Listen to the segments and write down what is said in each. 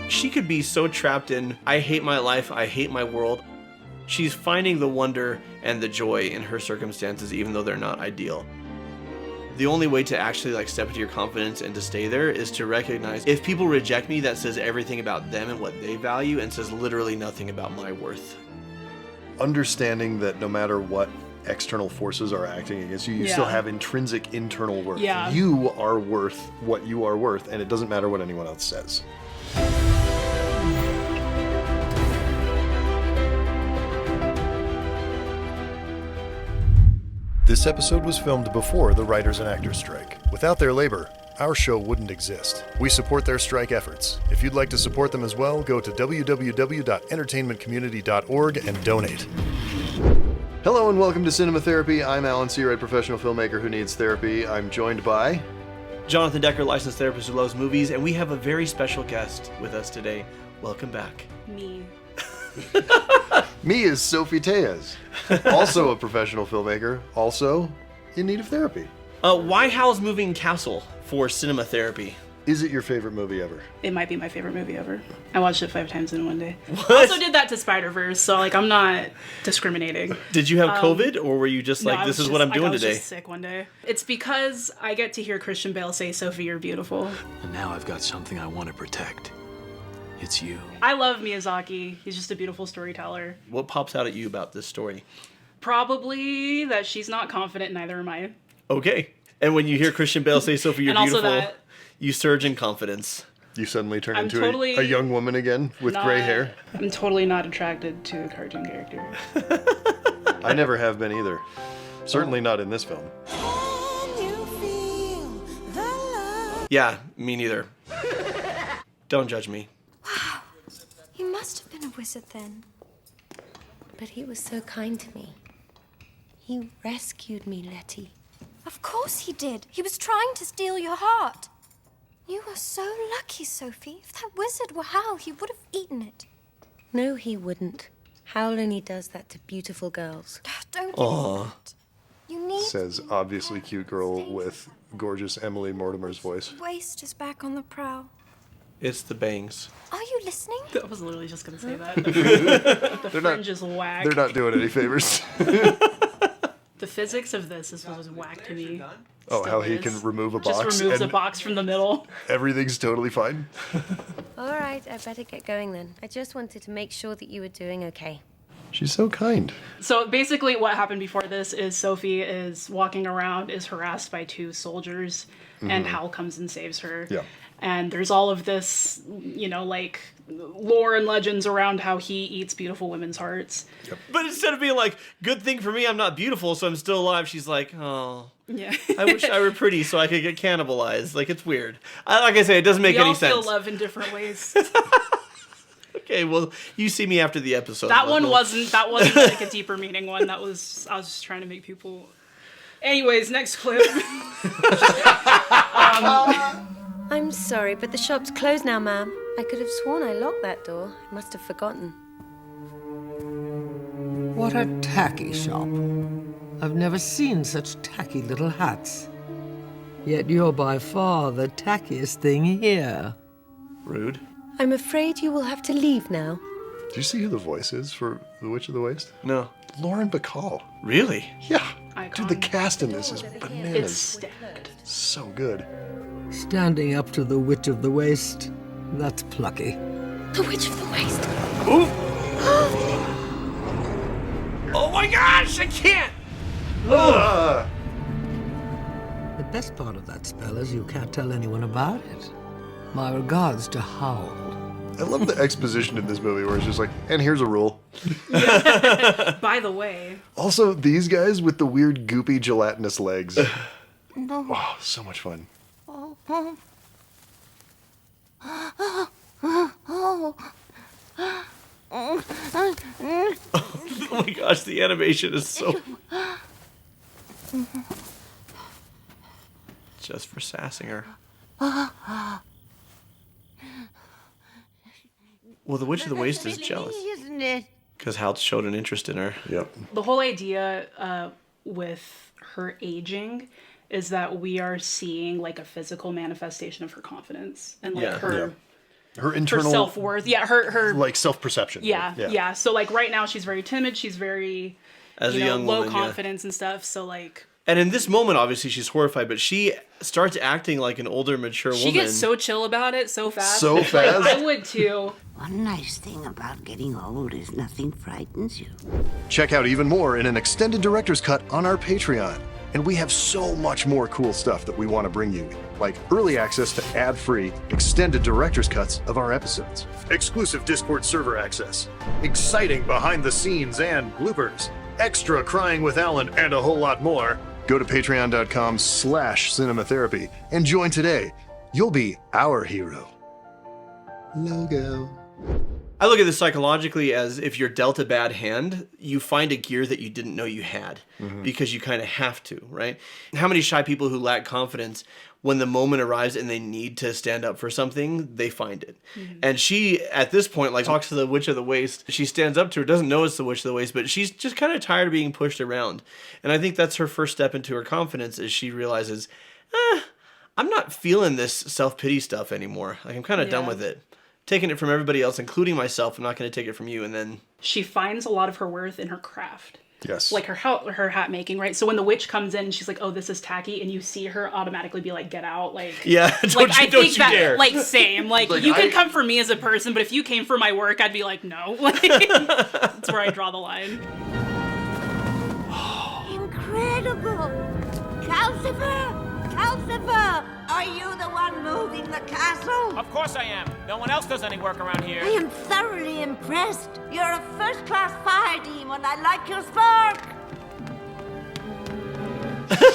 She could be so trapped in, I hate my life, I hate my world. She's finding the wonder and the joy in her circumstances, even though they're not ideal. The only way to actually like step into your confidence and to stay there is to recognize if people reject me, that says everything about them and what they value and says literally nothing about my worth. Understanding that no matter what external forces are acting against you, you still have intrinsic internal worth. Yeah. You are worth what you are worth, and it doesn't matter what anyone else says. This episode was filmed before the writers and actors strike. Without their labor, our show wouldn't exist. We support their strike efforts. If you'd like to support them as well, go to www.entertainmentcommunity.org and donate. Hello and welcome to Cinema Therapy. I'm Alan Seawright, professional filmmaker who needs therapy. I'm joined by Jonathan Decker, licensed therapist who loves movies, and we have a very special guest with us today. Welcome back. Me. Me is Sophie Tejas, also a professional filmmaker, also in need of therapy. Why HOWL'S Moving Castle for Cinema Therapy? Is it your favorite movie ever? It might be my favorite movie ever. I watched it 5 times in one day. What? I also did that to Spider-Verse, so like I'm not discriminating. Did you have COVID, or were you just like, this is what I'm doing today? I was just sick one day. It's because I get to hear Christian Bale say, "Sophie, you're beautiful." And now I've got something I want to protect. It's you. I love Miyazaki. He's just a beautiful storyteller. What pops out at you about this story? Probably that she's not confident, neither am I. Okay. And when you hear Christian Bale say, "Sophie, you're And also beautiful," that you surge in confidence. You suddenly turn I'm into totally a young woman again with gray hair? I'm totally not attracted to a cartoon character. I never have been either. Certainly not in this film. Yeah, me neither. Don't judge me. Wow, he must have been a wizard then. But he was so kind to me. He rescued me, Letty. Of course he did. He was trying to steal your heart. You are so lucky, Sophie. If that wizard were Howl, he would have eaten it. No, he wouldn't. Howl only does that to beautiful girls. Don't do that. You need Says obviously cute girl with gorgeous Emily Mortimer's voice. Waist is back on the prowl. It's the bangs. Are you listening? I was literally just gonna say that. The fringe is whack. They're not doing any favors. The physics of this was whack to me. Oh, Still how he is. can remove a box Just removes a and box from the middle. everything's totally fine. All right, I better get going then. I just wanted to make sure that you were doing okay. She's so kind. So basically what happened before this is Sophie is walking around, is harassed by 2 soldiers, and Howl comes and saves her. Yeah. And there's all of this, like, lore and legends around how he eats beautiful women's hearts. But instead of being like, good thing for me, I'm not beautiful, so I'm still alive, she's like, oh, Yeah. I wish I were pretty so I could get cannibalized. Like, it's weird. Like I say, it doesn't make We any all sense. feel love in different ways. Okay, well, you see me after the episode. That wasn't like a deeper meaning one. I was just trying to make people. Anyways, next clip. I'm sorry, but the shop's closed now, ma'am. I could have sworn I locked that door. I must have forgotten. What a tacky shop. I've never seen such tacky little hats. Yet you're by far the tackiest thing here. Rude. I'm afraid you will have to leave now. Do you see who the voice is for The Witch of the Waste? No. Lauren Bacall. Really? Yeah. Icon. Dude, the cast in this is It's bananas. stacked. So good. Standing up to the Witch of the Waste, that's plucky. The Witch of the Waste. Oh my gosh, I can't! Ah. The best part of that spell is you can't tell anyone about it. My regards to Howl. I love the exposition in this movie where it's just like, and here's a rule. By the way. Also, these guys with the weird goopy gelatinous legs. No. Oh, so much fun. Oh. Oh my gosh, the animation is so... Just for sassing her. Well, the Witch of the Waste is jealous. Isn't it? Because Hal showed an interest in her. Yep. The whole idea with her aging is that we are seeing like a physical manifestation of her confidence and like Yeah. her Yeah. her internal her self-worth. Yeah, her like self-perception. Yeah. So like right now she's very timid. She's very As a young low woman, confidence and stuff. So like. And in this moment, obviously, she's horrified, but she starts acting like an older, mature woman. She gets so chill about it so fast. So Like, fast? I would too. One nice thing about getting old is nothing frightens you. Check out even more in an extended director's cut on our Patreon. And we have so much more cool stuff that we want to bring you, like early access to ad-free, extended director's cuts of our episodes, exclusive Discord server access, exciting behind the scenes and bloopers, extra crying with Alan, and a whole lot more. Go to patreon.com/cinematherapy and join today. You'll be our hero. Logo. I look at this psychologically as if you're dealt a bad hand, you find a gear that you didn't know you had because you kind of have to, right? How many shy people who lack confidence, when the moment arrives and they need to stand up for something, they find it. And she, at this point, like talks to the Witch of the Waste. She stands up to her, doesn't know it's the Witch of the Waste, but she's just kind of tired of being pushed around. And I think that's her first step into her confidence, is she realizes, I'm not feeling this self-pity stuff anymore. Like, I'm kind of done with it. Taking it from everybody else, including myself. I'm not going to take it from you. And then She finds a lot of her worth in her craft. Yes. Like her hat making, right? So when the witch comes in, she's like, "Oh, this is tacky," and you see her automatically be like, "Get out!" Like, yeah, don't you dare. Like, same. Like you can come for me as a person, but if you came for my work, I'd be like, "No." Like, that's where I draw the line. Incredible! Calcifer! Calcifer! Are you the one moving the castle? Of course I am. No one else does any work around here. I am thoroughly impressed. You're a first-class fire demon. I like your spark.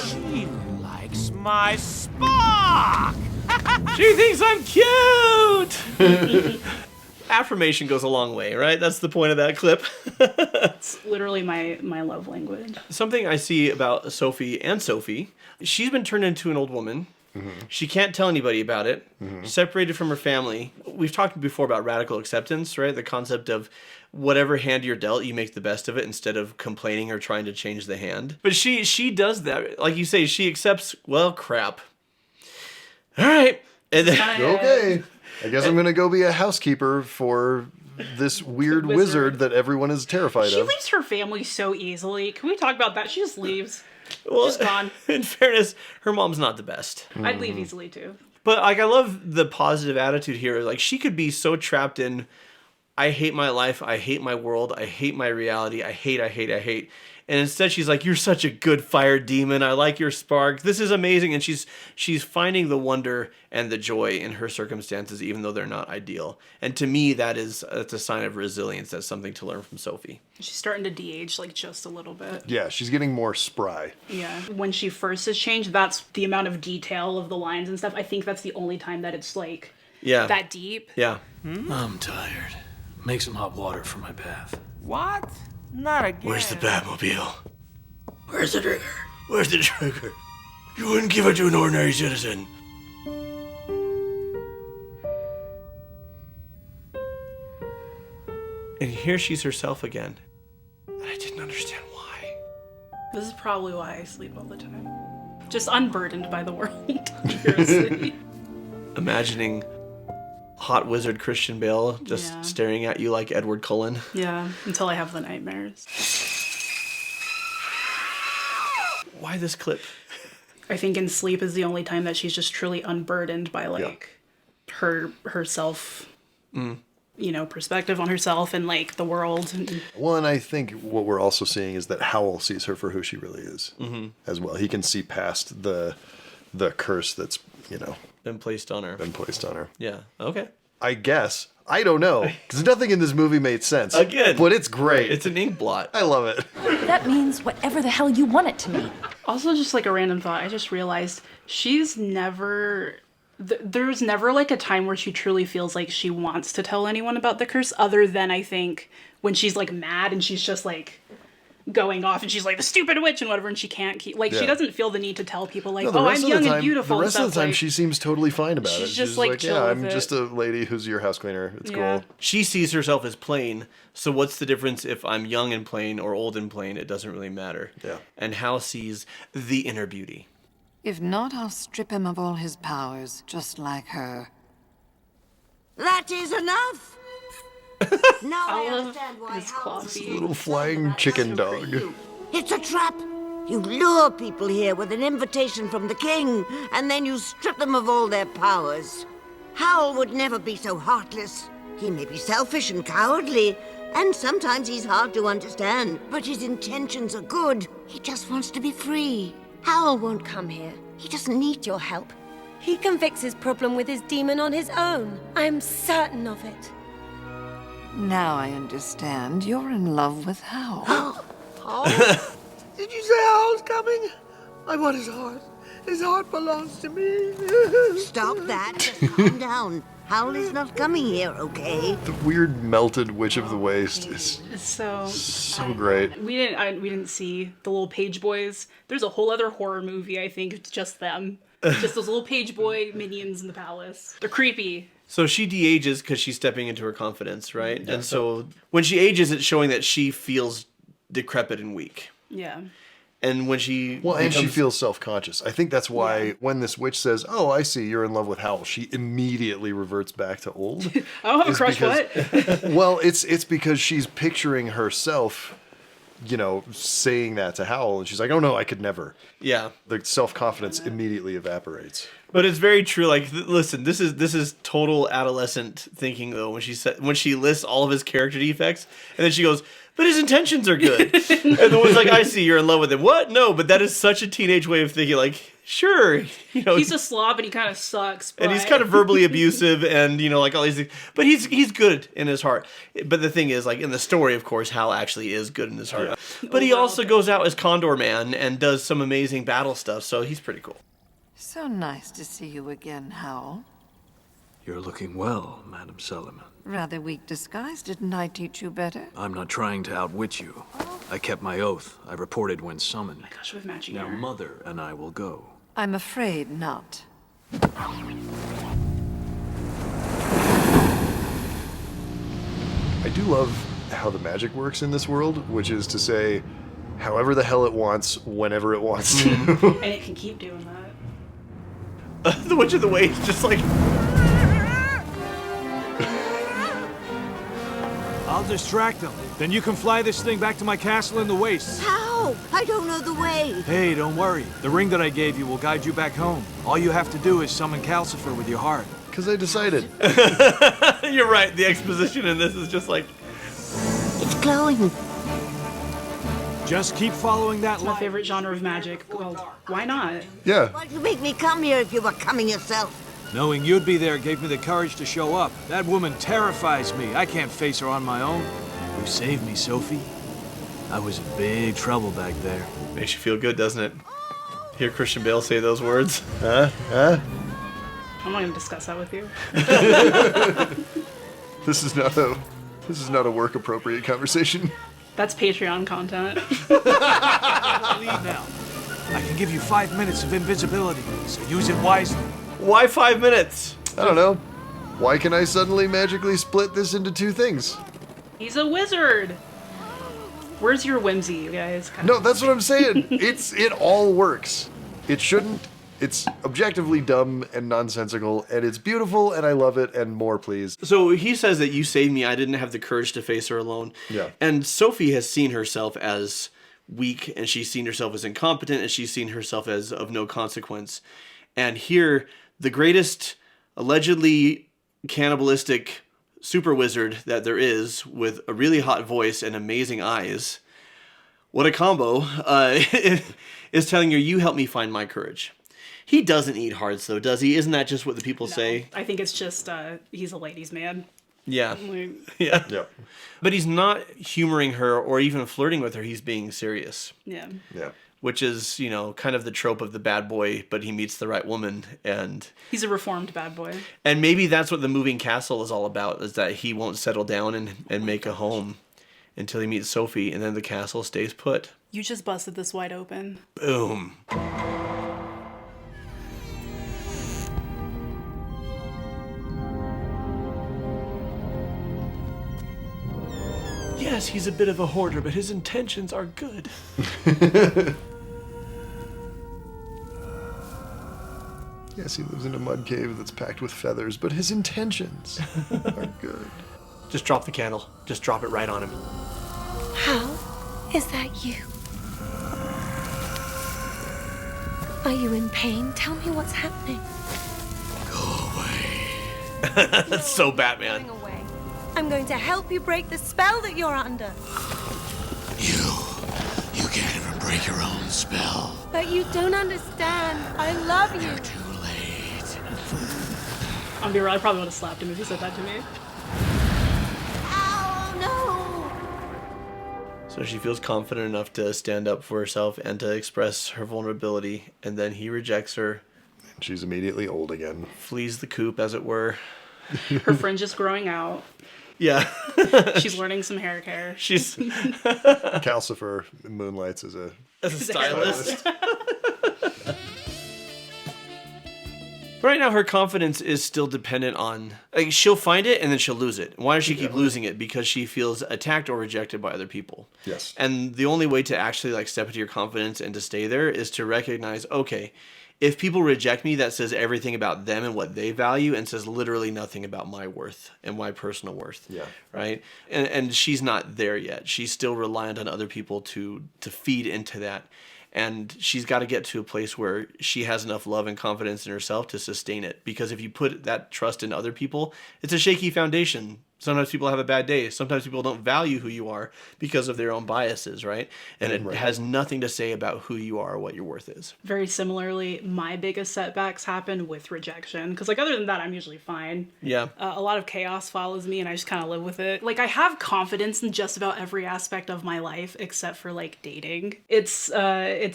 She likes my spark! She thinks I'm cute! Affirmation goes a long way, right? That's the point of that clip. It's literally my love language. Something I see about Sophie, she's been turned into an old woman. She can't tell anybody about it. Separated from her family. We've talked before about radical acceptance, right? The concept of whatever hand you're dealt, you make the best of it instead of complaining or trying to change the hand. But she does that. Like you say, she accepts, well, crap. All right. And then, Okay. I guess I'm going to go be a housekeeper for this weird wizard that everyone is terrified She of. leaves her family so easily. Can we talk about that? She just leaves. well, Just gone. in fairness, her mom's not the best. I'd leave easily too. But like, I love the positive attitude here. Like, she could be so trapped in, I hate my life, I hate my world, I hate my reality, I hate. And instead she's like, you're such a good fire demon, I like your spark, this is amazing. And she's finding the wonder and the joy in her circumstances, even though they're not ideal. And to me, that's a sign of resilience. That's something to learn from Sophie. She's starting to de-age like just a little bit. Yeah, she's getting more spry. Yeah. When she first is changed, that's the amount of detail of the lines and stuff. I think that's the only time that it's like that deep. Yeah. I'm tired. Make some hot water for my bath. What? Not again. Where's the Batmobile? Where's the trigger? Where's the trigger? You wouldn't give it to an ordinary citizen. And here she's herself again. And I didn't understand why. This is probably why I sleep all the time. Just unburdened by the world. Seriously. Imagining hot wizard Christian Bale just staring at you like Edward Cullen. Yeah, until I have the nightmares. Why this clip? I think in sleep is the only time that she's just truly unburdened by like herself, perspective on herself and like the world. Well, and I think what we're also seeing is that Howl sees her for who she really is as well. He can see past the curse that's, Been placed on her. Yeah, okay. I guess. I don't know. Because nothing in this movie made sense. Again. But it's great. It's an ink blot. I love it. That means whatever the hell you want it to mean. Also, just like a random thought, I just realized she's never... There's never like a time where she truly feels like she wants to tell anyone about the curse, other than I think when she's like mad and she's just like going off and she's like the stupid witch and whatever, and she can't keep she doesn't feel the need to tell people like, No, I'm young and beautiful. The rest and of stuff. the time she seems totally fine about it. She's just like chill yeah, with I'm it. just a lady who's your house cleaner. It's cool. She sees herself as plain, so what's the difference if I'm young and plain or old and plain? It doesn't really matter. Yeah. And Hal sees the inner beauty. If not, I'll strip him of all his powers, just like her. That is enough. Now I understand why his Howl's coffee. Little flying chicken dog. It's a trap. You lure people here with an invitation from the king, and then you strip them of all their powers. Howl would never be so heartless. He may be selfish and cowardly, and sometimes he's hard to understand, but his intentions are good. He just wants to be free. Howl won't come here. He doesn't need your help. He can fix his problem with his demon on his own. I'm certain of it. Now I understand. You're in love with Howl. Howl? Did you say Howl's coming? I want his heart. His heart belongs to me. Stop that. Just calm down. Howl is not coming here, okay? The weird melted Witch of the Waste is So great. we didn't see the little page boys. There's a whole other horror movie, I think. It's just them. Just those little page boy minions in the palace. They're creepy. So she de-ages because she's stepping into her confidence, right? And so when she ages, it's showing that she feels decrepit and weak. Yeah. And when she and she feels self-conscious. I think that's why when this witch says, "Oh, I see, you're in love with Howl," she immediately reverts back to old. I don't have a crush, what? Well, it's because she's picturing herself, saying that to Howl, and she's like, "Oh no, I could never." Yeah. The self-confidence immediately evaporates. But it's very true. Like, listen, this is total adolescent thinking, though. When she lists all of his character defects, and then she goes, "But his intentions are good." And the one's like, "I see, you're in love with him." What? No, but that is such a teenage way of thinking. Like, sure, he's a slob and he kind of sucks. But... and he's kind of verbally abusive, and like all these things. But he's good in his heart. But the thing is, like in the story, of course, Hal actually is good in his heart. But he also goes out as Condor Man and does some amazing battle stuff. So he's pretty cool. So nice to see you again, Howl. You're looking well, Madam Solomon. Rather weak disguise. Didn't I teach you better? I'm not trying to outwit you. I kept my oath. I reported when summoned. Oh my gosh, with matching Now hair. Mother and I will go. I'm afraid not. I do love how the magic works in this world, which is to say, however the hell it wants, whenever it wants to. And it can keep doing that. The Witch of the Waste, just like... I'll distract them. Then you can fly this thing back to my castle in the wastes. How? I don't know the way. Hey, don't worry. The ring that I gave you will guide you back home. All you have to do is summon Calcifer with your heart. Because I decided. You're right, the exposition in this is just like... It's glowing. Just keep following that My light. favorite genre of magic. Well, why not? Yeah. Why'd you make me come here if you were coming yourself? Knowing you'd be there gave me the courage to show up. That woman terrifies me. I can't face her on my own. You saved me, Sophie. I was in big trouble back there. Makes you feel good, doesn't it? Hear Christian Bale say those words. I'm not going to discuss that with you. This is not a work appropriate conversation. That's Patreon content. Leave now. I can give you 5 minutes of invisibility, so use it wisely. Why 5 minutes? I don't know. Why can I suddenly magically split this into two things? He's a wizard. Where's your whimsy, you guys? No, that's what I'm saying. It all works. It shouldn't. It's objectively dumb and nonsensical, and it's beautiful, and I love it, and more, please. So he says that you saved me. I didn't have the courage to face her alone. Yeah. And Sophie has seen herself as weak, and she's seen herself as incompetent, and she's seen herself as of no consequence. And here, the greatest allegedly cannibalistic super wizard that there is, with a really hot voice and amazing eyes, what a combo, is telling her, you help me find my courage. He doesn't eat hearts, though, does he? Isn't that just what the people say? I think it's just he's a ladies' man. Yeah. Like, Yeah. Yep. But he's not humoring her or even flirting with her. He's being serious. yeah. Yeah. Which is, kind of the trope of the bad boy, but he meets the right woman. And He's a reformed bad boy. maybe that's what the moving castle is all about, is that he won't settle down and make a home until he meets Sophie, and then the castle stays put. You just busted this wide open. Boom. Yes, he's a bit of a hoarder, but his intentions are good. Yes, he lives in a mud cave that's packed with feathers, but his intentions are good. Just drop the candle. Just drop it right on him. Hal, is that you? Are you in pain? Tell me what's happening. That's so Batman. Going away. I'm going to help you break the spell that you're under. You can't even break your own spell. But you don't understand. I love you. You're too late. I'm be real, I probably would have slapped him if he said that to me. Oh, no! So she feels confident enough to stand up for herself and to express her vulnerability, and then he rejects her. And she's immediately old again. Flees the coop, as it were. Her fringe is growing out. Yeah. She's learning some hair care. She's Calcifer moonlights as a stylist. Right now, her confidence is still dependent on... Like, she'll find it, and then she'll lose it. Why does she keep losing it? Because she feels attacked or rejected by other people. Yes. And the only way to actually, like, step into your confidence and to stay there is to recognize, okay, if people reject me, that says everything about them and what they value and says literally nothing about my worth and my personal worth. Yeah. Right? And she's not there yet. She's still reliant on other people to feed into that. And she's got to get to a place where she has enough love and confidence in herself to sustain it. Because if you put that trust in other people, it's a shaky foundation. Sometimes people have a bad day. Sometimes people don't value who you are because of their own biases, right? And it has nothing to say about who you are or what your worth is. Very similarly, my biggest setbacks happen with rejection. Because, like, other than that, I'm usually fine. Yeah. A lot of chaos follows me, and I just kind of live with it. Like, I have confidence in just about every aspect of my life, except for, like, dating. It's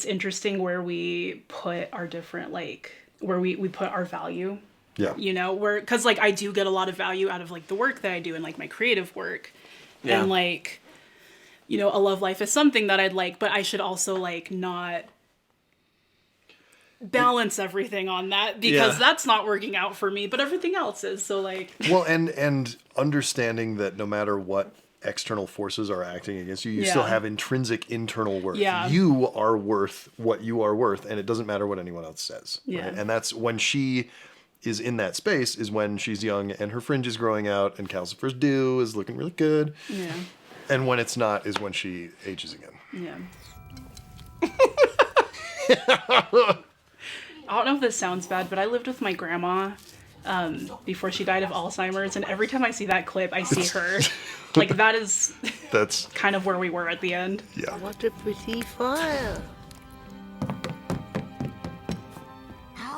interesting where we put our different, like, where we put our value. Yeah. You know, because, like, I do get a lot of value out of, like, the work that I do and, like, my creative work. Yeah. And, like, you know, a love life is something that I'd like, but I should also, like, not balance everything on that because that's not working out for me, but everything else is. So, like... Well, and understanding that no matter what external forces are acting against you, you still have intrinsic internal worth. Yeah. You are worth what you are worth, and it doesn't matter what anyone else says. Yeah. Right? And that's when she... is in that space is when she's young and her fringe is growing out and Calcifer's dew is looking really good. Yeah. And when it's not is when she ages again. Yeah. I don't know if this sounds bad, but I lived with my grandma before she died of Alzheimer's, and every time I see that clip, I see her. Like, that's kind of where we were at the end. Yeah. What a pretty fire.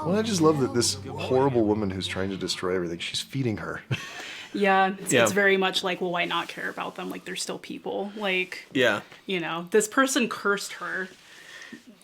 Well, I just love that this horrible woman who's trying to destroy everything, she's feeding her. Yeah, it's very much like, well, why not care about them? Like, they're still people. Like, you know, this person cursed her.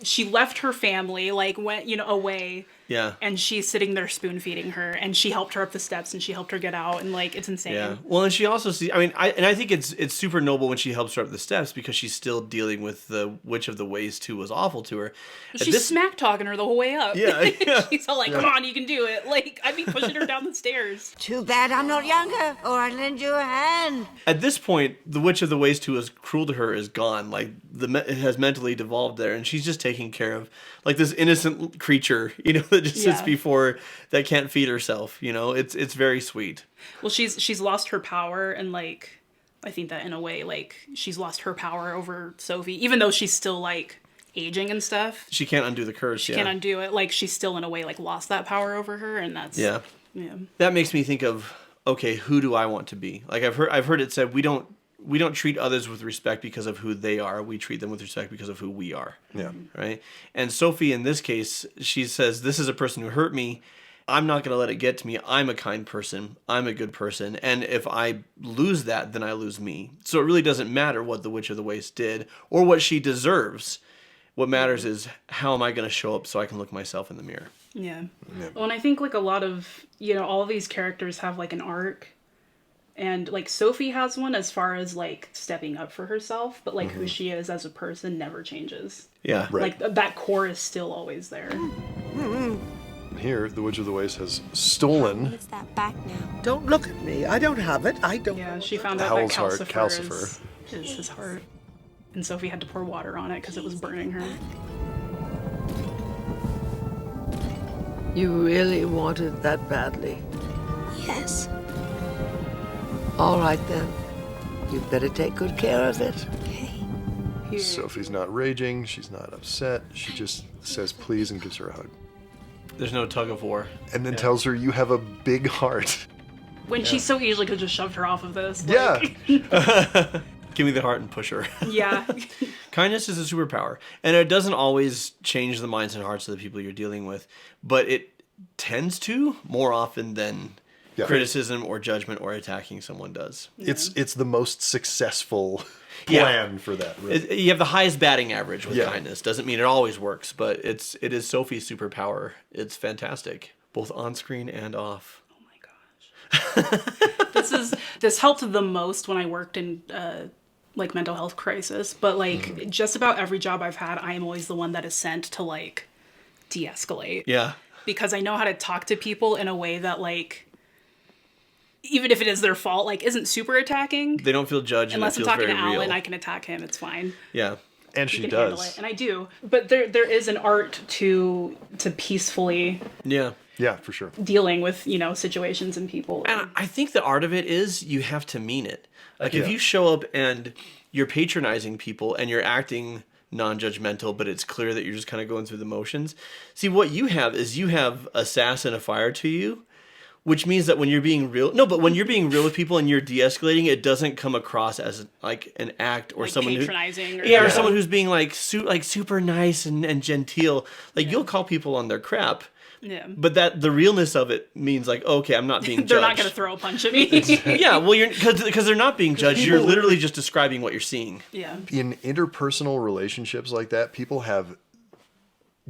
She left her family, like, went, you know, away. Yeah. And she's sitting there spoon feeding her, and she helped her up the steps, and she helped her get out, and, like, it's insane. Yeah. Well, and she also sees, I think it's super noble when she helps her up the steps because she's still dealing with the which of the ways to was awful to her. She's smack talking her the whole way up. Yeah. She's all like, come on, you can do it. Like, I'd be pushing her down the stairs. Too bad I'm not younger, or I'd lend you a hand. At this point, the which of the ways to was cruel to her is gone. Like, it has mentally devolved there, and she's just taking care of, like, this innocent creature, you know, that just sits before that can't feed herself. You know, it's very sweet. Well, she's lost her power, and, like, I think that in a way, like, she's lost her power over Sophie, even though she's still, like, aging and stuff. She can't undo the curse. She can't undo it. Like, she's still in a way, like, lost that power over her, and that's That makes me think of, okay, who do I want to be? Like, I've heard it said we don't treat others with respect because of who they are. We treat them with respect because of who we are. Yeah. Right? And Sophie, in this case, she says, this is a person who hurt me. I'm not going to let it get to me. I'm a kind person. I'm a good person. And if I lose that, then I lose me. So it really doesn't matter what the Witch of the Waste did or what she deserves. What matters is how am I going to show up so I can look myself in the mirror. Yeah. Well, and I think, like, a lot of, you know, all of these characters have, like, an arc. And, like, Sophie has one as far as, like, stepping up for herself, but, like, who she is as a person never changes. Yeah. Right. Like, that core is still always there. Here, the Witch of the Waste has stolen. It's that back now. Don't look at me. I don't have it. I don't. Yeah, she found out Howl's that heart, Calcifer is his heart. And Sophie had to pour water on it because it was burning her. You really wanted that badly? Yes. All right, then. You'd better take good care of it. Sophie's not raging. She's not upset. She just says please and gives her a hug. There's no tug of war. And then tells her, you have a big heart. When she so easily could just shoved her off of this. Yeah. Give me the heart and push her. Yeah. Kindness is a superpower. And it doesn't always change the minds and hearts of the people you're dealing with, but it tends to more often than criticism or judgment or attacking someone does. It's the most successful plan for that. Really. You have the highest batting average with kindness. Doesn't mean it always works, but it is Sophie's superpower. It's fantastic, both on screen and off. This helped the most when I worked in like mental health crisis, but like just about every job I've had, I am always the one that is sent to like de-escalate. Yeah. Because I know how to talk to people in a way that like, even if it is their fault, like isn't super attacking. They don't feel judged. Unless I'm and it feels talking to very Alan, real. I can attack him. It's fine. Yeah. And He she can does. handle it, and I do. But there is an art to peacefully Yeah, for sure. dealing with, situations and people. And I think the art of it is you have to mean it. Like if you show up and you're patronizing people and you're acting non-judgmental, but it's clear that you're just kind of going through the motions. See, what you have is you have a sass and a fire to you, which means that when you're being real, when you're being real with people and you're de-escalating, it doesn't come across as like an act or like someone patronizing or someone who's being like super nice and genteel. Like you'll call people on their crap. Yeah. But the realness of it means like, okay, I'm not being judged. They're not going to throw a punch at me. Yeah, well, because they're not being judged. You're literally just describing what you're seeing. Yeah. In interpersonal relationships like that, people have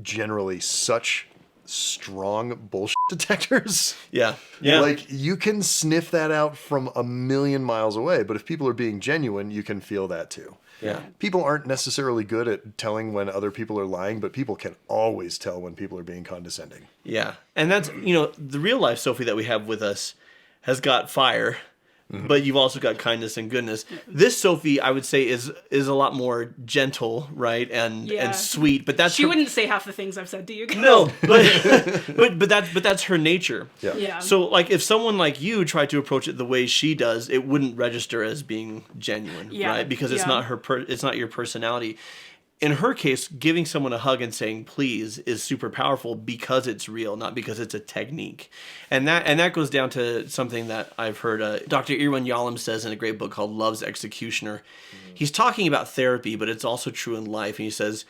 generally such strong bullshit detectors. Yeah. Yeah. Like you can sniff that out from a million miles away, but if people are being genuine, you can feel that too. Yeah. People aren't necessarily good at telling when other people are lying, but people can always tell when people are being condescending. Yeah. And that's, the real life Sophie that we have with us has got fire, but you've also got kindness and goodness. This Sophie, I would say, is a lot more gentle, right? And sweet, but that's she wouldn't say half the things I've said to you guys. No, but that's her nature. Yeah. So like if someone like you tried to approach it the way she does, it wouldn't register as being genuine, right? Because it's not it's not your personality. In her case, giving someone a hug and saying please is super powerful because it's real, not because it's a technique. And that goes down to something that I've heard Dr. Irwin Yalom says in a great book called Love's Executioner. He's talking about therapy, but it's also true in life. And he says,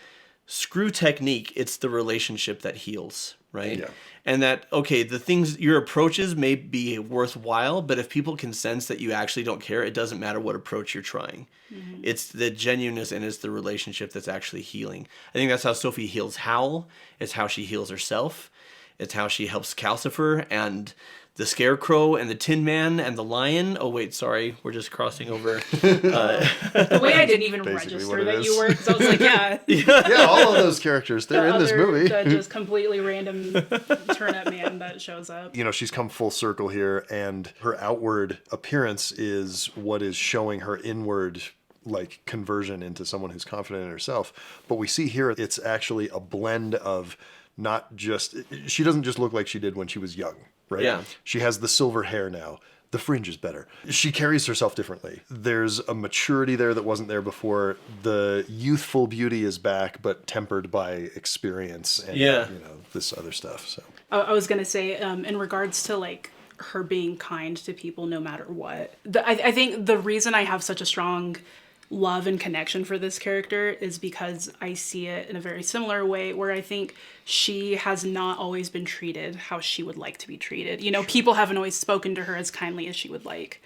screw technique, it's the relationship that heals, right? Yeah. And that, okay, the things, your approaches may be worthwhile, but if people can sense that you actually don't care, it doesn't matter what approach you're trying. Mm-hmm. It's the genuineness and it's the relationship that's actually healing. I think that's how Sophie heals Howl. It's how she heals herself. It's how she helps Calcifer and the Scarecrow and the Tin Man and the Lion. Oh, wait, sorry. We're just crossing over. The way I didn't even register that you were, because I was like, yeah, all of those characters, they're in this movie. The just completely random turnip man that shows up. She's come full circle here, and her outward appearance is what is showing her inward like conversion into someone who's confident in herself. But we see here it's actually a blend of not just, she doesn't just look like she did when she was young, right? Yeah. She has the silver hair now. The fringe is better. She carries herself differently. There's a maturity there that wasn't there before. The youthful beauty is back, but tempered by experience and this other stuff. So I was gonna say, in regards to like her being kind to people no matter what, I think the reason I have such a strong love and connection for this character is because I see it in a very similar way where I think she has not always been treated how she would like to be treated. People haven't always spoken to her as kindly as she would like,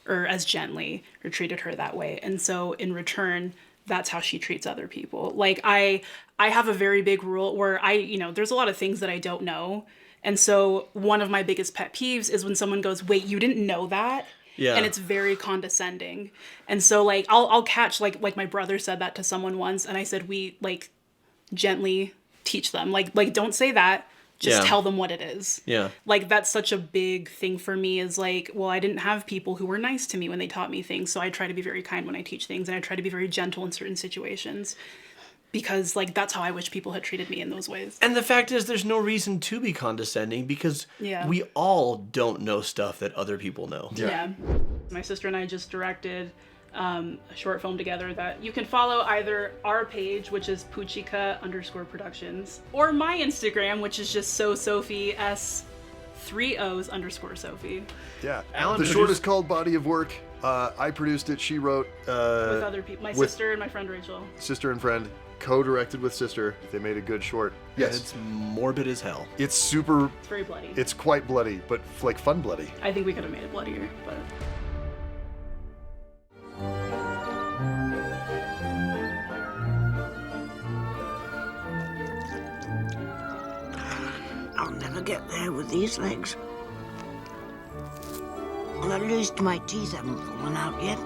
or as gently, or treated her that way. And so in return, that's how she treats other people. Like I have a very big rule where there's a lot of things that I don't know. And so one of my biggest pet peeves is when someone goes, wait, you didn't know that? Yeah. And it's very condescending. And so like I'll catch like my brother said that to someone once, and I said we like gently teach them. Like don't say that. Just tell them what it is. Yeah. Like that's such a big thing for me is like, well, I didn't have people who were nice to me when they taught me things. So I try to be very kind when I teach things, and I try to be very gentle in certain situations. because like that's how I wish people had treated me in those ways. And the fact is, there's no reason to be condescending because Yeah. we all don't know stuff that other people know. Yeah. My sister and I just directed a short film together that you can follow either our page, which is Puchika_productions, or my Instagram, which is just Sophie S3Os_Sophie. Yeah. Alan the short produced- is called Body of Work. I produced it. She wrote. With other people, my with sister and my friend Rachel. Sister and friend, co-directed with sister. They made a good short. Yes. It's morbid as hell. It's super. It's very bloody. It's quite bloody, but like fun bloody. I think we could have made it bloodier, but. I'll never get there with these legs. Well, at least my teeth haven't fallen out yet.